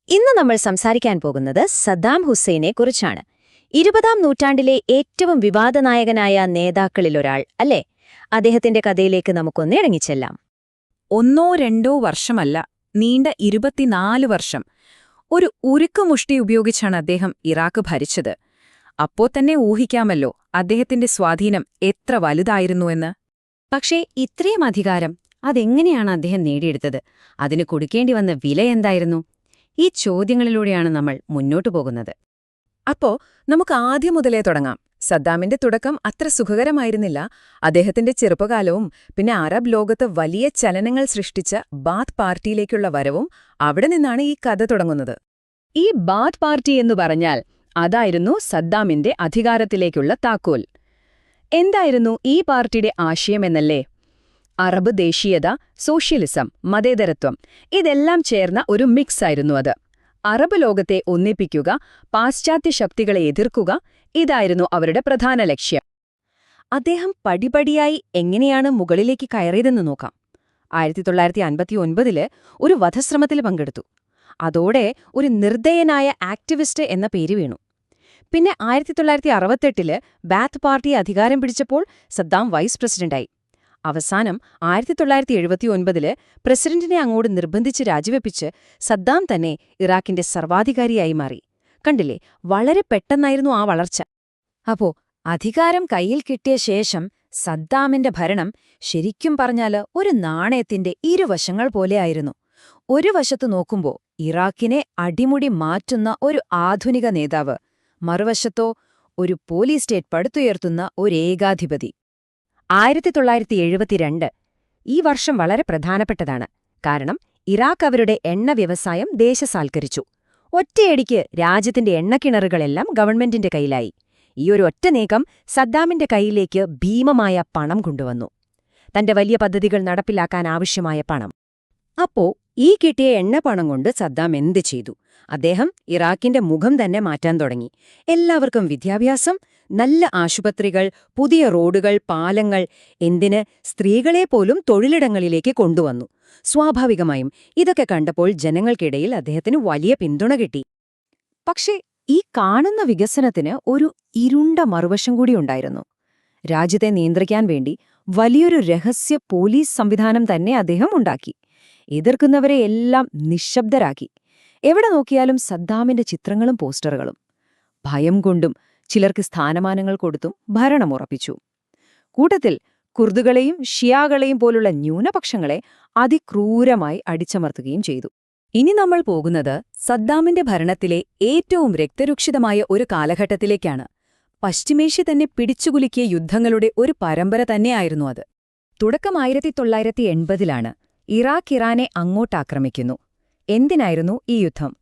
ഇന്ന് നമ്മൾ സംസാരിക്കാൻ പോകുന്നത് സദ്ദാം ഹുസൈനെ കുറിച്ചാണ്. 20-ാം നൂറ്റാണ്ടിലെ ഏറ്റവും വിവാദനായകനായ നേതാക്കളിലൊരാൾ അല്ലേ? അദ്ദേഹത്തിന്റെ കഥയിലേക്ക് നമുക്കൊന്ന് ഇറങ്ങിച്ചെല്ലാം. ഒന്നോ രണ്ടോ വർഷമല്ല, നീണ്ട 24 വർഷം ഒരു ഉരുക്കുമുഷ്ടി ഉപയോഗിച്ചാണ് അദ്ദേഹം ഇറാഖ് ഭരിച്ചത്. അപ്പോ തന്നെ ഊഹിക്കാമല്ലോ അദ്ദേഹത്തിന്റെ സ്വാധീനം എത്ര വലുതായിരുന്നുവെന്ന്. പക്ഷേ ഇത്രയും അധികാരം അതെങ്ങനെയാണ് അദ്ദേഹം നേടിയെടുത്തത്? അതിന് കൊടുക്കേണ്ടി വന്ന വില എന്തായിരുന്നു? ഈ ചോദ്യങ്ങളിലൂടെയാണ് നമ്മൾ മുന്നോട്ടു പോകുന്നത്. അപ്പോ നമുക്ക് ആദ്യം മുതലേ തുടങ്ങാം. സദ്ദാമിന്റെ തുടക്കം അത്ര സുഖകരമായിരുന്നില്ല. അദ്ദേഹത്തിന്റെ ചെറുപ്പകാലവും പിന്നെ അറബ് ലോകത്ത് വലിയ ചലനങ്ങൾ സൃഷ്ടിച്ച ബാത്ത് പാർട്ടിയിലേക്കുള്ള വരവും അവിടെ നിന്നാണ് ഈ കഥ തുടങ്ങുന്നത്. ഈ ബാത്ത് പാർട്ടി എന്നു പറഞ്ഞാൽ അതായിരുന്നു സദ്ദാമിന്റെ അധികാരത്തിലേക്കുള്ള താക്കോൽ. എന്തായിരുന്നു ഈ പാർട്ടിയുടെ ആശയമെന്നല്ലേ? അറബ് ദേശീയത, സോഷ്യലിസം, മതേതരത്വം ഇതെല്ലാം ചേർന്ന ഒരു മിക്സ് ആയിരുന്നു അത്. അറബ് ലോകത്തെ ഒന്നിപ്പിക്കുക, പാശ്ചാത്യ ശക്തികളെ എതിർക്കുക, ഇതായിരുന്നു അവരുടെ പ്രധാന ലക്ഷ്യം. അദ്ദേഹം പടിപടിയായി എങ്ങനെയാണ് മുകളിലേക്ക് കയറിയതെന്ന് നോക്കാം. 1959 ഒരു വധശ്രമത്തിൽ പങ്കെടുത്തു. അതോടെ ഒരു നിർദ്ദയനായ ആക്ടിവിസ്റ്റ് എന്ന പേര് വീണു. പിന്നെ 1968 ബാത്ത് പാർട്ടി അധികാരം പിടിച്ചപ്പോൾ സദ്ദാം വൈസ് പ്രസിഡന്റായി. അവസാനം 1979 പ്രസിഡന്റിനെ അങ്ങോട്ട് നിർബന്ധിച്ച് രാജിവെപ്പിച്ച് സദ്ദാം തന്നെ ഇറാഖിന്റെ സർവാധികാരിയായി മാറി. കണ്ടില്ലേ, വളരെ പെട്ടെന്നായിരുന്നു ആ വളർച്ച. അപ്പോ അധികാരം കയ്യിൽ കിട്ടിയ ശേഷം സദ്ദാമിന്റെ ഭരണം ശരിക്കും പറഞ്ഞാല് ഒരു നാണയത്തിന്റെ ഇരുവശങ്ങൾ പോലെയായിരുന്നു. ഒരു വശത്തു നോക്കുമ്പോ ഇറാഖിനെ അടിമുടി മാറ്റുന്ന ഒരു ആധുനിക നേതാവ്, മറുവശത്തോ ഒരു പോലീസ് സ്റ്റേറ്റ് പടുത്തുയർത്തുന്ന ഒരു ഏകാധിപതി. 1972 ഈ വർഷം വളരെ പ്രധാനപ്പെട്ടതാണ്. കാരണം ഇറാഖ് അവരുടെ എണ്ണ വ്യവസായം ദേശസാൽക്കരിച്ചു. ഒറ്റയടിക്ക് രാജ്യത്തിന്റെ എണ്ണക്കിണറുകളെല്ലാം ഗവൺമെന്റിന്റെ കയ്യിലായി. ഈയൊരു ഒറ്റ നീക്കം സദ്ദാമിന്റെ കയ്യിലേക്ക് ഭീമമായ പണം കൊണ്ടുവന്നു. തന്റെ വലിയ പദ്ധതികൾ നടപ്പിലാക്കാൻ ആവശ്യമായ പണം. അപ്പോ ഈ കിട്ടിയ എണ്ണപ്പണം കൊണ്ട് സദ്ദാം എന്ത് ചെയ്തു? അദ്ദേഹം ഇറാഖിന്റെ മുഖം തന്നെ മാറ്റാൻ തുടങ്ങി. എല്ലാവർക്കും വിദ്യാഭ്യാസം, നല്ല ആശുപത്രികൾ, പുതിയ റോഡുകൾ, പാലങ്ങൾ, എന്തിന് സ്ത്രീകളെപ്പോലും തൊഴിലിടങ്ങളിലേക്ക് കൊണ്ടുവന്നു. സ്വാഭാവികമായും ഇതൊക്കെ കണ്ടപ്പോൾ ജനങ്ങൾക്കിടയിൽ അദ്ദേഹത്തിന് വലിയ പിന്തുണ കിട്ടി. പക്ഷേ ഈ കാണുന്ന വികസനത്തിന് ഒരു ഇരുണ്ട മറുവശം കൂടിയുണ്ടായിരുന്നു. രാജ്യത്തെ നിയന്ത്രിക്കാൻ വേണ്ടി വലിയൊരു രഹസ്യ പോലീസ് സംവിധാനം തന്നെ അദ്ദേഹം ഉണ്ടാക്കി. എതിർക്കുന്നവരെയെല്ലാം നിശ്ശബ്ദരാക്കി. എവിടെ നോക്കിയാലും സദ്ദാമിന്റെ ചിത്രങ്ങളും പോസ്റ്ററുകളും. ഭയം കൊണ്ടും ചിലർക്ക് സ്ഥാനമാനങ്ങൾ കൊടുത്തും ഭരണമുറപ്പിച്ചു. കൂട്ടത്തിൽ കുർദുകളെയും ഷിയാകളെയും പോലുള്ള ന്യൂനപക്ഷങ്ങളെ അതിക്രൂരമായി അടിച്ചമർത്തുകയും ചെയ്തു. ഇനി നമ്മൾ പോകുന്നത് സദ്ദാമിന്റെ ഭരണത്തിലെ ഏറ്റവും രക്തരൂക്ഷിതമായ ഒരു കാലഘട്ടത്തിലേക്കാണ്. പശ്ചിമേഷ്യ തന്നെ പിടിച്ചുകുലുക്കിയ യുദ്ധങ്ങളുടെ ഒരു പരമ്പര തന്നെയായിരുന്നു അത്. തുടക്കം 1980 ഇറാഖ് ഇറാനെ അങ്ങോട്ടാക്രമിക്കുന്നു. എന്തിനായിരുന്നു ഈ യുദ്ധം?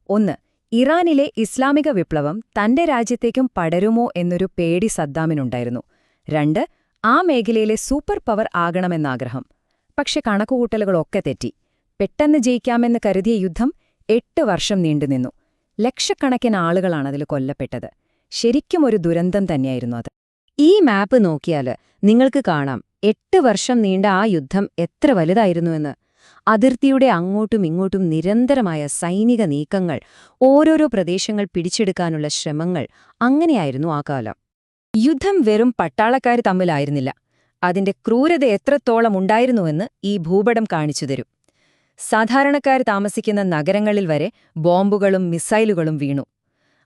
1. ഇറാനിലെ ഇസ്ലാമിക വിപ്ലവം തന്റെ രാജ്യത്തേക്കും പടരുമോ എന്നൊരു പേടി സദ്ദാമിനുണ്ടായിരുന്നു. 2. ആ മേഖലയിലെ സൂപ്പർ പവർ ആകണമെന്നാഗ്രഹം. പക്ഷെ കണക്കുകൂട്ടലുകളൊക്കെ തെറ്റി. പെട്ടെന്ന് ജയിക്കാമെന്ന് കരുതിയ യുദ്ധം 8 വർഷം നീണ്ടുനിന്നു. ലക്ഷക്കണക്കിന് ആളുകളാണതിൽ കൊല്ലപ്പെട്ടത്. ശരിക്കും ഒരു ദുരന്തം തന്നെയായിരുന്നു അത്. ഈ മാപ്പ് നോക്കിയാല് നിങ്ങൾക്ക് കാണാം 8 വർഷം നീണ്ട ആ യുദ്ധം എത്ര വലുതായിരുന്നുവെന്ന്. അതിർത്തിയുടെ അങ്ങോട്ടും ഇങ്ങോട്ടും നിരന്തരമായ സൈനിക നീക്കങ്ങൾ, ഓരോരോ പ്രദേശങ്ങൾ പിടിച്ചെടുക്കാനുള്ള ശ്രമങ്ങൾ, അങ്ങനെയായിരുന്നു ആ കാലം. യുദ്ധം വെറും പട്ടാളക്കാർ തമ്മിലായിരുന്നില്ല. അതിന്റെ ക്രൂരത എത്രത്തോളം ഉണ്ടായിരുന്നുവെന്ന് ഈ ഭൂപടം കാണിച്ചുതരും. സാധാരണക്കാർ താമസിക്കുന്ന നഗരങ്ങളിൽ വരെ ബോംബുകളും മിസൈലുകളും വീണു.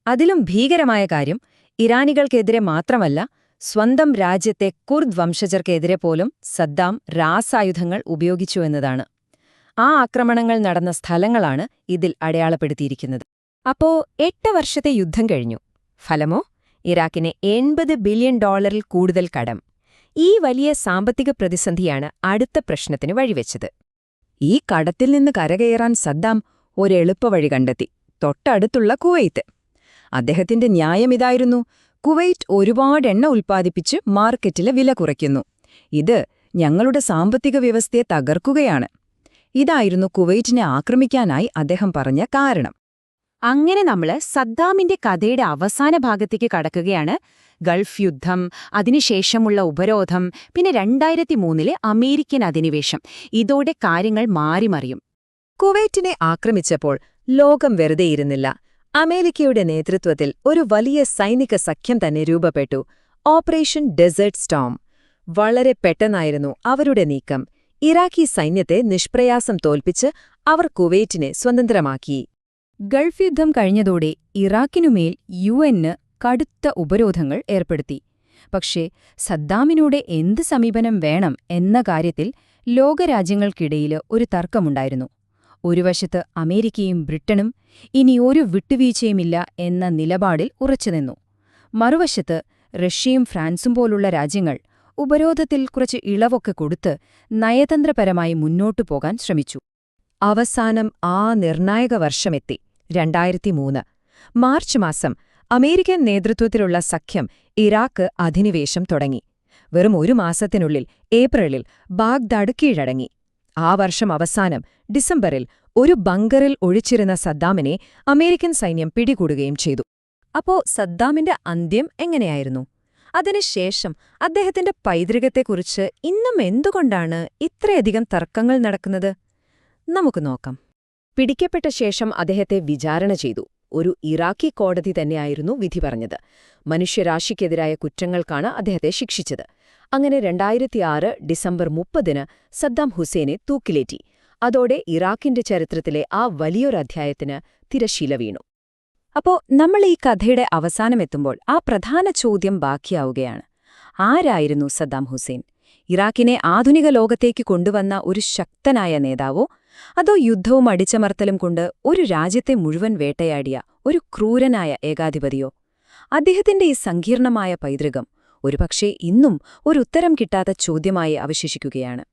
അതിലും ഭീകരമായ കാര്യം, ഇറാനികൾക്കെതിരെ മാത്രമല്ല, സ്വന്തം രാജ്യത്തെ കുർദ് വംശജർക്കെതിരെ പോലും സദ്ദാം രാസായുധങ്ങൾ ഉപയോഗിച്ചുവെന്നതാണ്. ആ ആക്രമണങ്ങൾ നടന്ന സ്ഥലങ്ങളാണ് ഇതിൽ അടയാളപ്പെടുത്തിയിരിക്കുന്നത്. അപ്പോ 8 വർഷത്തെ യുദ്ധം കഴിഞ്ഞു. ഫലമോ? ഇറാഖിന് $80 ബില്യൺ കൂടുതൽ കടം. ഈ വലിയ സാമ്പത്തിക പ്രതിസന്ധിയാണ് അടുത്ത പ്രശ്നത്തിന് വഴിവെച്ചത്. ഈ കടത്തിൽ നിന്ന് കരകയറാൻ സദ്ദാം ഒരു എളുപ്പവഴി കണ്ടെത്തി: തൊട്ടടുത്തുള്ള കുവൈത്ത്. അദ്ദേഹത്തിന്റെ ന്യായമിതായിരുന്നു: കുവൈറ്റ് ഒരുപാട് എണ്ണ ഉൽപ്പാദിപ്പിച്ച് മാർക്കറ്റിലെ വില കുറയ്ക്കുന്നു. ഇത് ഞങ്ങളുടെ സാമ്പത്തിക വ്യവസ്ഥയെ തകർക്കുകയാണ്. ഇതായിരുന്നു കുവൈറ്റിനെ ആക്രമിക്കാനായി അദ്ദേഹം പറഞ്ഞ കാരണം. അങ്ങനെ നമ്മള് സദ്ദാമിന്റെ കഥയുടെ അവസാന ഭാഗത്തേക്ക് കടക്കുകയാണ്. ഗൾഫ് യുദ്ധം, അതിനുശേഷമുള്ള ഉപരോധം, പിന്നെ 2003 അമേരിക്കൻ അധിനിവേശം. ഇതോടെ കാര്യങ്ങൾ മാറിമറിയും. കുവൈറ്റിനെ ആക്രമിച്ചപ്പോൾ ലോകം വെറുതെയിരുന്നില്ല. അമേരിക്കയുടെ നേതൃത്വത്തിൽ ഒരു വലിയ സൈനിക സഖ്യം തന്നെ രൂപപ്പെട്ടു. Operation desert storm. വളരെ പെട്ടെന്നായിരുന്നു അവരുടെ നീക്കം. ഇറാഖി സൈന്യത്തെ നിഷ്പ്രയാസം തോൽപ്പിച്ച് അവർ കുവൈറ്റിനെ സ്വതന്ത്രമാക്കി. ഗൾഫ് യുദ്ധം കഴിഞ്ഞതോടെ ഇറാഖിനുമേൽ യുഎന് കടുത്ത ഉപരോധങ്ങൾ ഏർപ്പെടുത്തി. പക്ഷേ സദ്ദാമിനോട് എന്ത് സമീപനം വേണം എന്ന കാര്യത്തിൽ ലോകരാജ്യങ്ങൾക്കിടയിൽ ഒരു തർക്കമുണ്ടായിരുന്നു. ഒരു വശത്ത് അമേരിക്കയും ബ്രിട്ടനും ഇനി ഒരു വിട്ടുവീഴ്ചയുമില്ല എന്ന നിലപാടിൽ ഉറച്ചുനിന്നു. മറുവശത്ത് റഷ്യയും ഫ്രാൻസും പോലുള്ള രാജ്യങ്ങൾ ഉപരോധത്തിൽ കുറച്ച് ഇളവൊക്കെ കൊടുത്ത് നയതന്ത്രപരമായി മുന്നോട്ടു പോകാൻ ശ്രമിച്ചു. അവസാനം ആ നിർണായക വർഷമെത്തി. 2003 മാർച്ച് മാസം അമേരിക്കൻ നേതൃത്വത്തിലുള്ള സഖ്യം ഇറാഖ് അധിനിവേശം തുടങ്ങി. വെറും ഒരു മാസത്തിനുള്ളിൽ ഏപ്രിലിൽ ബാഗ്ദാഡ് കീഴടങ്ങി. ആ വർഷം അവസാനം ഡിസംബറിൽ ഒരു ബങ്കറിൽ ഒളിച്ചിരുന്ന സദ്ദാമിനെ അമേരിക്കൻ സൈന്യം പിടികൂടുകയും ചെയ്തു. അപ്പോ സദ്ദാമിന്റെ അന്ത്യം എങ്ങനെയായിരുന്നു? അതിനുശേഷം അദ്ദേഹത്തിന്റെ പൈതൃകത്തെക്കുറിച്ച് ഇന്നും എന്തുകൊണ്ടാണ് ഇത്രയധികം തർക്കങ്ങൾ നടക്കുന്നത്? നമുക്ക് നോക്കാം. പിടിക്കപ്പെട്ട ശേഷം അദ്ദേഹത്തെ വിചാരണ ചെയ്തു. ഒരു ഇറാഖി കോടതി തന്നെയായിരുന്നു വിധി പറഞ്ഞത്. മനുഷ്യരാശിക്കെതിരായ കുറ്റങ്ങൾക്കാണ് അദ്ദേഹത്തെ ശിക്ഷിച്ചത്. അങ്ങനെ 2006 ഡിസംബർ 30 സദ്ദാം ഹുസൈനെ തൂക്കിലേറ്റി. അതോടെ ഇറാഖിന്റെ ചരിത്രത്തിലെ ആ വലിയൊരധ്യായത്തിന് തിരശ്ശീല വീണു. അപ്പോ നമ്മൾ ഈ കഥയുടെ അവസാനമെത്തുമ്പോൾ ആ പ്രധാന ചോദ്യം ബാക്കിയാവുകയാണ്. ആരായിരുന്നു സദ്ദാം ഹുസൈൻ? ഇറാഖിനെ ആധുനിക ലോകത്തേക്ക് കൊണ്ടുവന്ന ഒരു ശക്തനായ നേതാവോ, അതോ യുദ്ധവും അടിച്ചമർത്തലും കൊണ്ട് ഒരു രാജ്യത്തെ മുഴുവൻ വേട്ടയാടിയ ഒരു ക്രൂരനായ ഏകാധിപതിയോ? അദ്ദേഹത്തിന്റെ ഈ സങ്കീർണമായ പൈതൃകം ഒരുപക്ഷേ ഇന്നും ഒരു ഉത്തരം കിട്ടാത്ത ചോദ്യമായി അവശേഷിക്കുകയാണ്.